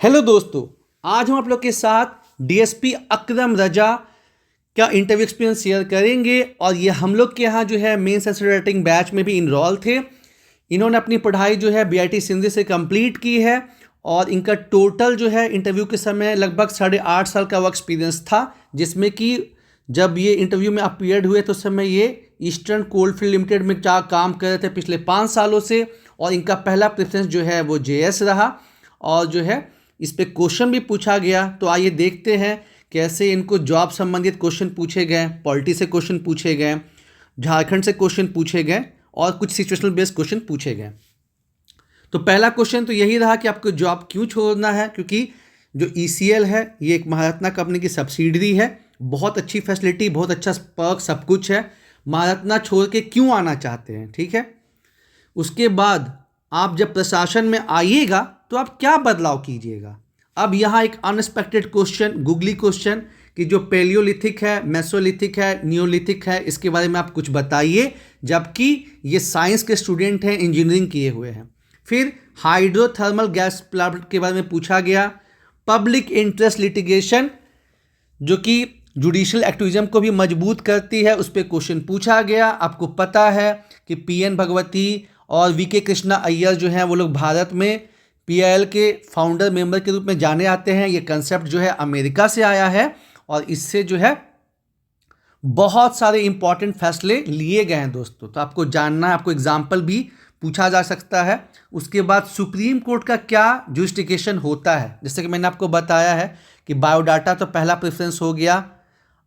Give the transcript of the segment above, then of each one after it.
Hello दोस्तों, आज हम आप लोग के साथ डीएसपी अकरम रजा का इंटरव्यू एक्सपीरियंस शेयर करेंगे। और ये हम लोग के यहाँ जो है मेंस एंड राइटिंग बैच में भी इनरोल थे। इन्होंने अपनी पढ़ाई जो है बीआईटी सिंधी से कंप्लीट की है और इनका टोटल जो है इंटरव्यू के समय लगभग 8.5 साल का वर्क एक्सपीरियंस था, जिसमें कि जब ये इंटरव्यू में अपीयर्ड हुए तो उस समय ये ईस्टर्न कोलफील्ड लिमिटेड में क्या काम कर रहे थे पिछले 5 सालों से। और इनका पहला प्रेफरेंस जो है वो जेएस रहा और जो है इस पे क्वेश्चन भी पूछा गया। तो आइए देखते हैं कैसे इनको जॉब संबंधित क्वेश्चन पूछे गए, पॉलिटी से क्वेश्चन पूछे गए, झारखंड से क्वेश्चन पूछे गए और कुछ सिचुएशनल बेस्ड क्वेश्चन पूछे गए। तो पहला क्वेश्चन तो यही रहा कि आपको जॉब क्यों छोड़ना है, क्योंकि जो ईसीएल है ये एक महारत्ना कंपनी की सब्सिडरी है, बहुत अच्छी फैसिलिटी, बहुत अच्छा पर्क, सब कुछ है। महारत्ना छोड़ के क्यों आना चाहते हैं, ठीक है। उसके बाद आप जब प्रशासन में आइएगा तो आप क्या बदलाव कीजिएगा। अब यहाँ एक अनएक्सपेक्टेड क्वेश्चन, गूगली क्वेश्चन कि जो पेलियोलिथिक है, मेसोलिथिक है, नियोलिथिक है, इसके बारे में आप कुछ बताइए, जबकि ये साइंस के स्टूडेंट हैं, इंजीनियरिंग किए हुए हैं। फिर हाइड्रोथर्मल गैस प्लांट के बारे में पूछा गया। पब्लिक इंटरेस्ट लिटिगेशन जो कि जुडिशियल एक्टिविज्म को भी मजबूत करती है, उस पर क्वेश्चन पूछा गया। आपको पता है कि पीएन भगवती और वीके कृष्णा अय्यर जो हैं वो लोग भारत में पीआईएल के फाउंडर मेंबर के रूप में जाने आते हैं। ये कंसेप्ट जो है अमेरिका से आया है और इससे जो है बहुत सारे इंपॉर्टेंट फैसले लिए गए हैं दोस्तों। तो आपको जानना है, आपको एग्जाम्पल भी पूछा जा सकता है। उसके बाद सुप्रीम कोर्ट का क्या जस्टिफिकेशन होता है, जैसे कि मैंने आपको बताया है कि बायोडाटा तो पहला प्रेफरेंस हो गया,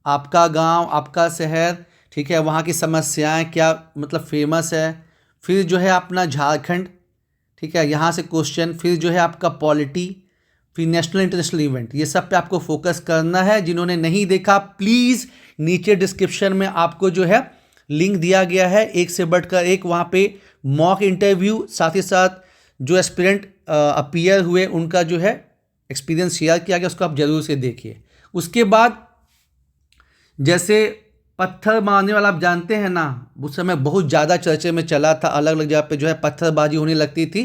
आपका गांव, आपका शहर, ठीक है, वहाँ की समस्याएं क्या मतलब फेमस है। फिर जो है अपना झारखंड, ठीक है, यहाँ से क्वेश्चन। फिर जो है आपका पॉलिटी, फिर नेशनल इंटरनेशनल इवेंट, ये सब पे आपको फोकस करना है। जिन्होंने नहीं देखा प्लीज़ नीचे डिस्क्रिप्शन में आपको जो है लिंक दिया गया है, एक से बढ़कर एक, वहाँ पे मॉक इंटरव्यू, साथ ही साथ जो एस्पिरेंट अपीयर हुए उनका जो है एक्सपीरियंस शेयर किया गया, उसको आप जरूर से देखिए। उसके बाद जैसे पत्थर मारने वाला, आप जानते हैं ना, उस समय बहुत ज़्यादा चर्चे में चला था, अलग अलग जगह पे जो है पत्थरबाजी होने लगती थी।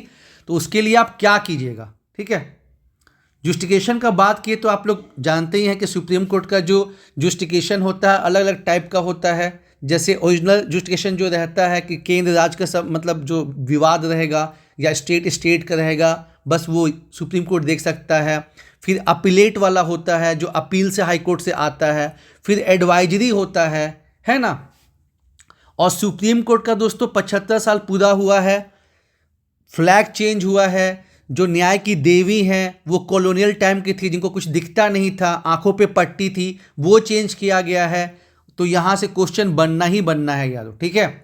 तो उसके लिए आप क्या कीजिएगा, ठीक है। जस्टिफिकेशन का बात किए तो आप लोग जानते ही हैं कि सुप्रीम कोर्ट का जो जस्टिफिकेशन होता है अलग अलग टाइप का होता है। जैसे ओरिजिनल जस्टिफिकेशन जो रहता है कि केंद्र राज्य का सब मतलब जो विवाद रहेगा या स्टेट स्टेट का रहेगा, बस वो सुप्रीम कोर्ट देख सकता है। फिर अपीलेट वाला होता है जो अपील से हाई कोर्ट से आता है। फिर एडवाइजरी होता है ना। और सुप्रीम कोर्ट का दोस्तों 75 साल पूरा हुआ है, फ्लैग चेंज हुआ है। जो न्याय की देवी हैं वो कॉलोनियल टाइम की थी, जिनको कुछ दिखता नहीं था, आंखों पे पट्टी थी, वो चेंज किया गया है। तो यहाँ से क्वेश्चन बनना ही बनना है यारो, ठीक है।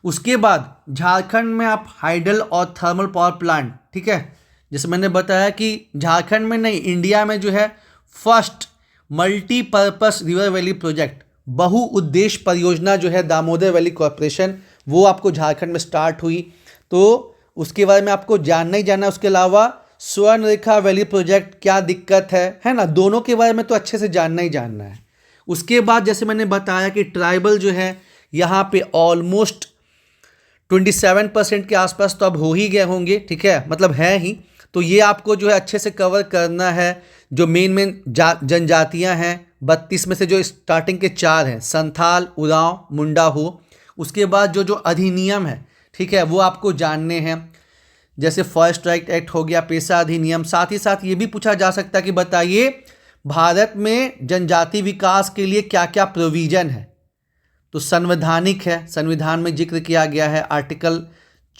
उसके बाद झारखंड में आप हाइडल और थर्मल पावर प्लांट, ठीक है, जैसे मैंने बताया कि झारखंड में नहीं, इंडिया में जो है first multipurpose river valley project, बहुउद्देश्य परियोजना जो है दामोदर वैली कॉरपोरेशन, वो आपको झारखंड में स्टार्ट हुई। तो उसके बारे में आपको जानना ही जानना है। उसके अलावा स्वर्णरेखा वैली प्रोजेक्ट, क्या दिक्कत है ना, दोनों के बारे में तो अच्छे से जानना ही जानना है। उसके बाद जैसे मैंने बताया कि ट्राइबल जो है यहाँ पे ऑलमोस्ट 27% के आसपास तो अब हो ही गए होंगे, ठीक है, मतलब है ही। तो ये आपको जो है अच्छे से कवर करना है। जो मेन जनजातियां हैं 32 में से जो स्टार्टिंग के 4 हैं, संथाल, उरांव, मुंडा हो। उसके बाद जो जो अधिनियम है, ठीक है, वो आपको जानने हैं। जैसे फॉरेस्ट राइट एक्ट हो गया, पेशा अधिनियम। साथ ही साथ ये भी पूछा जा सकता है कि बताइए भारत में जनजाति विकास के लिए क्या क्या प्रोविजन है। तो संवैधानिक है, संविधान में जिक्र किया गया है, आर्टिकल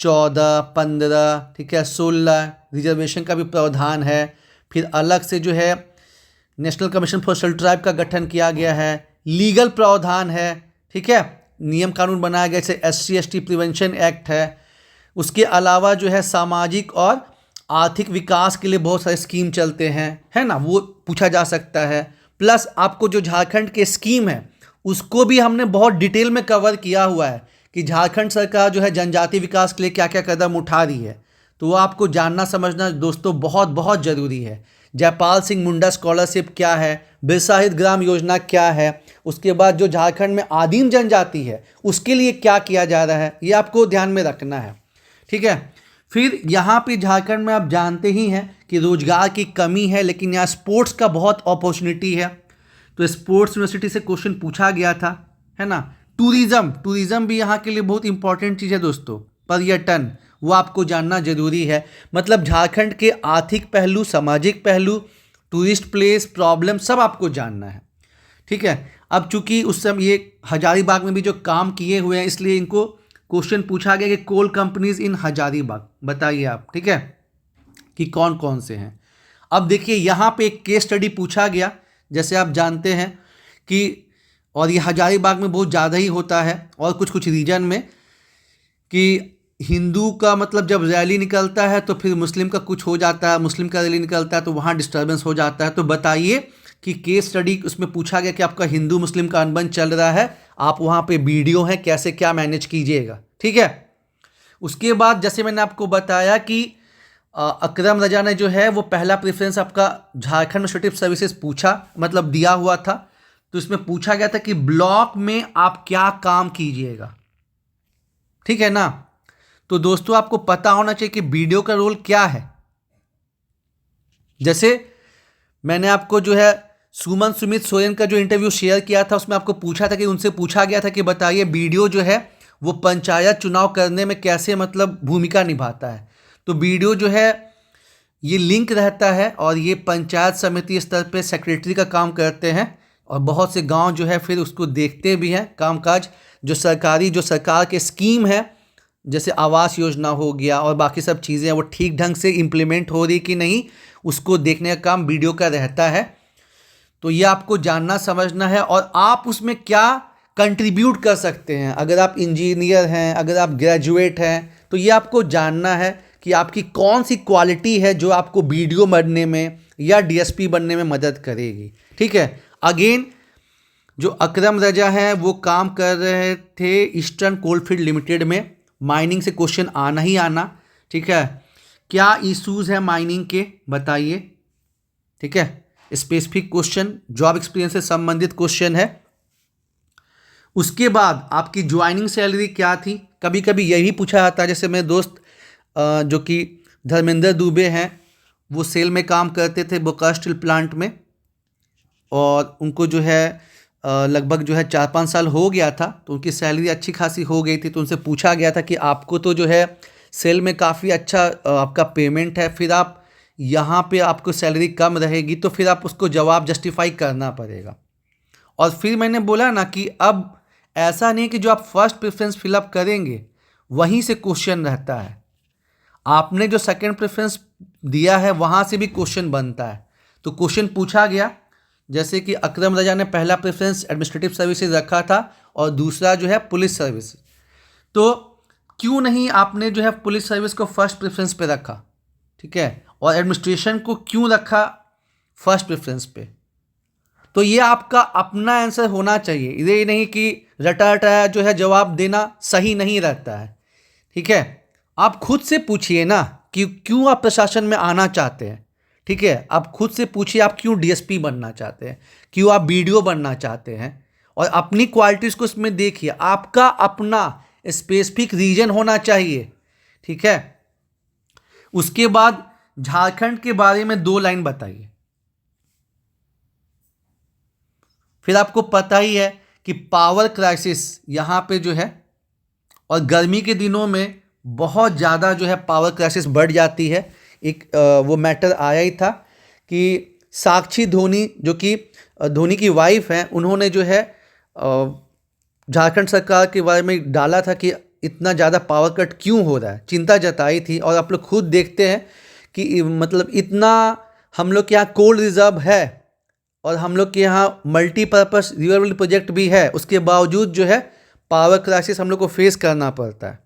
14, 15, ठीक है, 16 रिजर्वेशन का भी प्रावधान है। फिर अलग से जो है national commission for scheduled tribe का गठन किया गया है, लीगल प्रावधान है, ठीक है, नियम कानून बनाया गया, जैसे SC/ST प्रिवेंशन एक्ट है। उसके अलावा जो है सामाजिक और आर्थिक विकास के लिए बहुत सारे स्कीम चलते हैं, है ना, वो पूछा जा सकता है। प्लस आपको जो झारखंड के स्कीम है उसको भी हमने बहुत डिटेल में कवर किया हुआ है कि झारखंड सरकार जो है जनजाति विकास के लिए क्या क्या कदम उठा रही है। तो वो आपको जानना समझना दोस्तों बहुत बहुत ज़रूरी है। जयपाल सिंह मुंडा स्कॉलरशिप क्या है, बिरसा हरित ग्राम योजना क्या है, उसके बाद जो झारखंड में आदिम जनजाति है उसके लिए क्या किया जा रहा है, ये आपको ध्यान में रखना है, ठीक है। फिर यहाँ पे झारखंड में आप जानते ही हैं कि रोजगार की कमी है, लेकिन यहाँ स्पोर्ट्स का बहुत अपॉर्चुनिटी है। तो स्पोर्ट्स यूनिवर्सिटी से क्वेश्चन पूछा गया था, है ना। टूरिज्म भी यहाँ के लिए बहुत इंपॉर्टेंट चीज़ है दोस्तों। पर्यटन, वो आपको जानना जरूरी है। मतलब झारखंड के आर्थिक पहलू, सामाजिक पहलू, टूरिस्ट प्लेस, प्रॉब्लम, सब आपको जानना है, ठीक है। अब चूंकि उस समय ये हजारीबाग में भी जो काम किए हुए हैं, इसलिए इनको क्वेश्चन पूछा गया कि कोल कंपनीज इन हजारीबाग, बताइए आप, ठीक है, कि कौन कौन से हैं। अब देखिए यहाँ पे एक केस स्टडी पूछा गया, जैसे आप जानते हैं कि, और ये हजारीबाग में बहुत ज़्यादा ही होता है, और कुछ कुछ रीजन में, कि हिंदू का मतलब जब रैली निकलता है तो फिर मुस्लिम का कुछ हो जाता है, मुस्लिम का रैली निकलता है तो वहाँ डिस्टर्बेंस हो जाता है। तो बताइए कि केस स्टडी उसमें पूछा गया कि आपका हिंदू मुस्लिम का अनबन चल रहा है, आप वहाँ पे वीडियो है, कैसे क्या मैनेज कीजिएगा, ठीक है। उसके बाद जैसे मैंने आपको बताया कि अकरम रजा ने जो है वो पहला प्रेफरेंस आपका झारखंड एडमिनिस्ट्रेटिव सर्विसेज पूछा, मतलब दिया हुआ था। तो इसमें पूछा गया था कि ब्लॉक में आप क्या काम कीजिएगा, ठीक है ना। तो दोस्तों आपको पता होना चाहिए कि वीडियो का रोल क्या है। जैसे मैंने आपको जो है सुमन सुमित सोरेन का जो इंटरव्यू शेयर किया था, उसमें आपको पूछा था कि उनसे पूछा गया था कि बताइए वीडियो जो है वो पंचायत चुनाव करने में कैसे मतलब भूमिका निभाता है। तो वीडियो जो है ये लिंक रहता है, और ये पंचायत समिति स्तर पे सेक्रेटरी का काम करते हैं, और बहुत से गांव जो है फिर उसको देखते भी हैं, कामकाज जो सरकार के स्कीम है, जैसे आवास योजना हो गया और बाकी सब चीज़ें, वो ठीक ढंग से इम्प्लीमेंट हो रही कि नहीं, उसको देखने का काम वीडियो का रहता है। तो ये आपको जानना समझना है, और आप उसमें क्या कंट्रीब्यूट कर सकते हैं। अगर आप इंजीनियर हैं, अगर आप ग्रेजुएट हैं, तो ये आपको जानना है कि आपकी कौन सी क्वालिटी है जो आपको वीडियो बनने में या डीएसपी बनने में मदद करेगी, ठीक है। अगेन जो अकरम रजा हैं वो काम कर रहे थे ईस्टर्न कोलफील्ड लिमिटेड में, माइनिंग से क्वेश्चन आना ही आना, ठीक है। क्या इश्यूज है माइनिंग के, बताइए, ठीक है। स्पेसिफिक क्वेश्चन, जॉब एक्सपीरियंस से संबंधित क्वेश्चन है। उसके बाद आपकी ज्वाइनिंग सैलरी क्या थी, कभी कभी यही पूछा जाता है। जैसे मेरे दोस्त जो कि धर्मेंद्र दुबे हैं, वो सेल में काम करते थे बोकारो स्टील प्लांट में, और उनको जो है लगभग जो है 4-5 साल हो गया था, तो उनकी सैलरी अच्छी खासी हो गई थी। तो उनसे पूछा गया था कि आपको तो जो है सेल में काफ़ी अच्छा आपका पेमेंट है, फिर आप यहाँ पे आपको सैलरी कम रहेगी, तो फिर आप उसको जवाब जस्टिफाई करना पड़ेगा। और फिर मैंने बोला ना कि अब ऐसा नहीं कि जो आप फर्स्ट प्रेफरेंस फिलअप करेंगे वहीं से क्वेश्चन रहता है, आपने जो सेकंड प्रेफरेंस दिया है वहाँ से भी क्वेश्चन बनता है। तो क्वेश्चन पूछा गया, जैसे कि अकरम रजा ने पहला प्रेफरेंस एडमिनिस्ट्रेटिव सर्विसेज रखा था और दूसरा जो है पुलिस सर्विस, तो क्यों नहीं आपने जो है पुलिस सर्विस को फर्स्ट प्रेफरेंस पे रखा, ठीक है, और एडमिनिस्ट्रेशन को क्यों रखा फर्स्ट प्रेफरेंस पे। तो ये आपका अपना आंसर होना चाहिए, ये नहीं कि रटा रटाया जो है जवाब देना सही नहीं रहता है, ठीक है। आप खुद से पूछिए ना कि क्यों आप प्रशासन में आना चाहते हैं, ठीक है। आप खुद से पूछिए आप क्यों डीएसपी बनना चाहते हैं, क्यों आप बीडीओ बनना चाहते हैं, और अपनी क्वालिटीज़ को इसमें देखिए। आपका अपना स्पेसिफिक रीजन होना चाहिए, ठीक है। उसके बाद झारखंड के बारे में 2 लाइन बताइए। फिर आपको पता ही है कि पावर क्राइसिस यहाँ पे जो है, और गर्मी के दिनों में बहुत ज़्यादा जो है पावर क्राइसिस बढ़ जाती है। एक वो मैटर आया ही था कि साक्षी धोनी, जो कि धोनी की वाइफ हैं, उन्होंने जो है झारखंड सरकार के बारे में डाला था कि इतना ज़्यादा पावर कट क्यों हो रहा है, चिंता जताई थी। और आप लोग खुद देखते हैं कि मतलब इतना हम लोग के यहाँ कोल रिजर्व है और हम लोग के यहाँ मल्टीपर्पज़ रिन्यूएबल प्रोजेक्ट भी है, उसके बावजूद जो है पावर क्राइसिस हम लोग को फेस करना पड़ता है।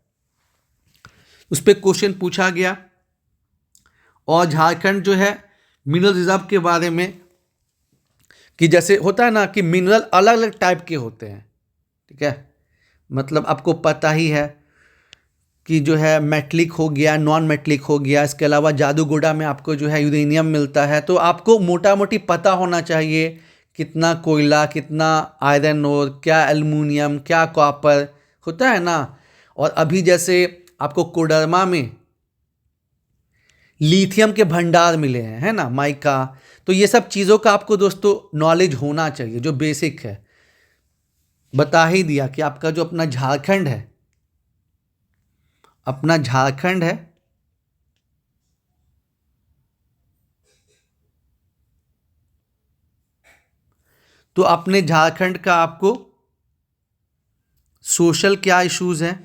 उस पर क्वेश्चन पूछा गया। और झारखंड जो है मिनरल रिजर्व के बारे में, कि जैसे होता है ना कि मिनरल अलग अलग टाइप के होते हैं, ठीक है। मतलब आपको पता ही है कि जो है मेटलिक हो गया, नॉन मेटलिक हो गया, इसके अलावा जादूगोड़ा में आपको जो है यूरेनियम मिलता है। तो आपको मोटा मोटी पता होना चाहिए कितना कोयला, कितना आयरन ओर, क्या एल्युमिनियम, क्या कॉपर होता है ना। और अभी जैसे आपको कोडरमा में लिथियम के भंडार मिले हैं, है ना, माइका। तो ये सब चीज़ों का आपको दोस्तों नॉलेज होना चाहिए, जो बेसिक है। बता ही दिया कि आपका जो अपना झारखंड है, अपना झारखंड है, तो अपने झारखंड का आपको सोशल क्या इश्यूज हैं,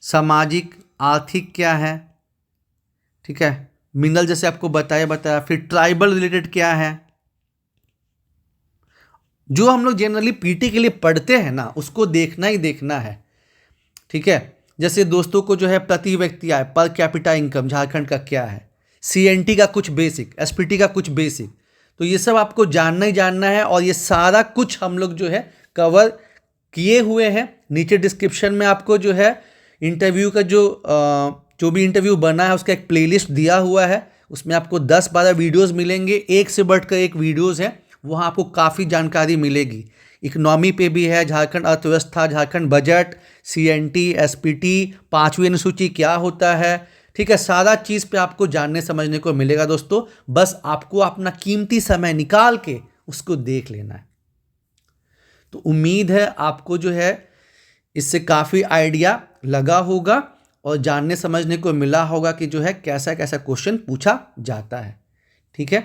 सामाजिक आर्थिक क्या है, ठीक है, मिनरल जैसे आपको बताया, फिर ट्राइबल रिलेटेड क्या है, जो हम लोग जनरली पीटी के लिए पढ़ते हैं ना, उसको देखना ही देखना है, ठीक है। जैसे दोस्तों को जो है प्रति व्यक्ति आय, पर कैपिटा इनकम झारखंड का क्या है, सीएनटी का कुछ बेसिक, एसपीटी का कुछ बेसिक, तो ये सब आपको जानना ही जानना है। और ये सारा कुछ हम लोग जो है कवर किए हुए हैं। नीचे डिस्क्रिप्शन में आपको जो है इंटरव्यू का जो भी इंटरव्यू बना है उसका एक प्लेलिस्ट दिया हुआ है, उसमें आपको 10-12 वीडियोस मिलेंगे, एक से बढ़कर एक वीडियोस हैं, वहाँ आपको काफ़ी जानकारी मिलेगी। इकोनॉमी पे भी है, झारखंड अर्थव्यवस्था, झारखंड बजट, सीएनटी, एसपीटी, 5वीं अनुसूची क्या होता है, ठीक है, सारा चीज़ पे आपको जानने समझने को मिलेगा दोस्तों। बस आपको अपना कीमती समय निकाल के उसको देख लेना है। तो उम्मीद है आपको जो है इससे काफ़ी आइडिया लगा होगा और जानने समझने को मिला होगा कि जो है कैसा कैसा क्वेश्चन पूछा जाता है, ठीक है।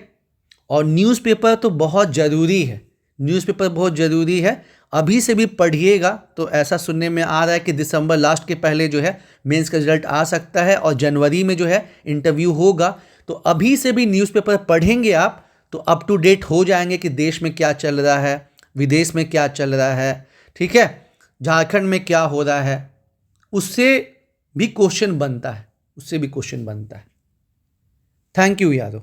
और न्यूज़पेपर तो बहुत ज़रूरी है, न्यूज़पेपर बहुत ज़रूरी है, अभी से भी पढ़िएगा। तो ऐसा सुनने में आ रहा है कि दिसंबर लास्ट के पहले जो है मेंस का रिजल्ट आ सकता है और जनवरी में जो है इंटरव्यू होगा। तो अभी से भी न्यूज़पेपर पढ़ेंगे आप तो अप टू डेट हो जाएंगे कि देश में क्या चल रहा है, विदेश में क्या चल रहा है, ठीक है, झारखंड में क्या हो रहा है, उससे भी क्वेश्चन बनता है, उससे भी क्वेश्चन बनता है। थैंक यू यारों।